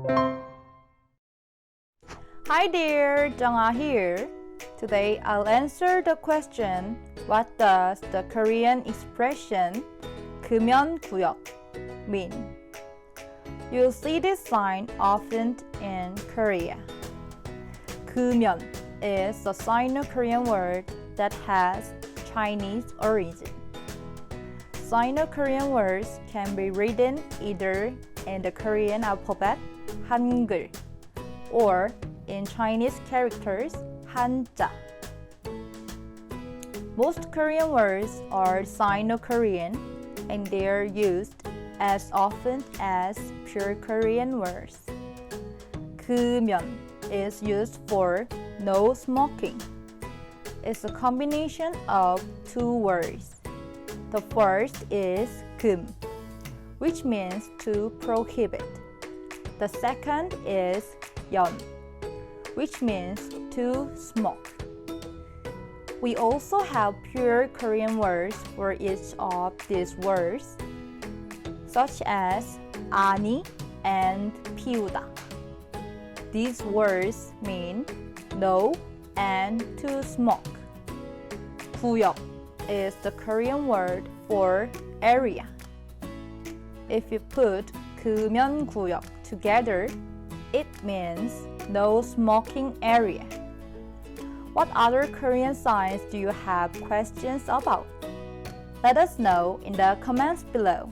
Hi there, JungAh here. Today I'll answer the question, what does the Korean expression 금연구역 mean? You'll see this sign often in Korea. 금연 is a Sino-Korean word that has Chinese origin. Sino-Korean words can be written either in the Korean alphabet, 한geul, or in Chinese characters, 한자. Most Korean words are Sino-Korean and they are used as often as pure Korean words. 금연 is used for no smoking. It's a combination of two words. The first is 금, which means to prohibit. The second is 연, which means to smoke. We also have pure Korean words for each of these words, such as 아니 and 피우다. These words mean no and to smoke. 구역 is the Korean word for area. If you put 금연구역 together, it means no smoking area. What other Korean signs do you have questions about? Let us know in the comments below.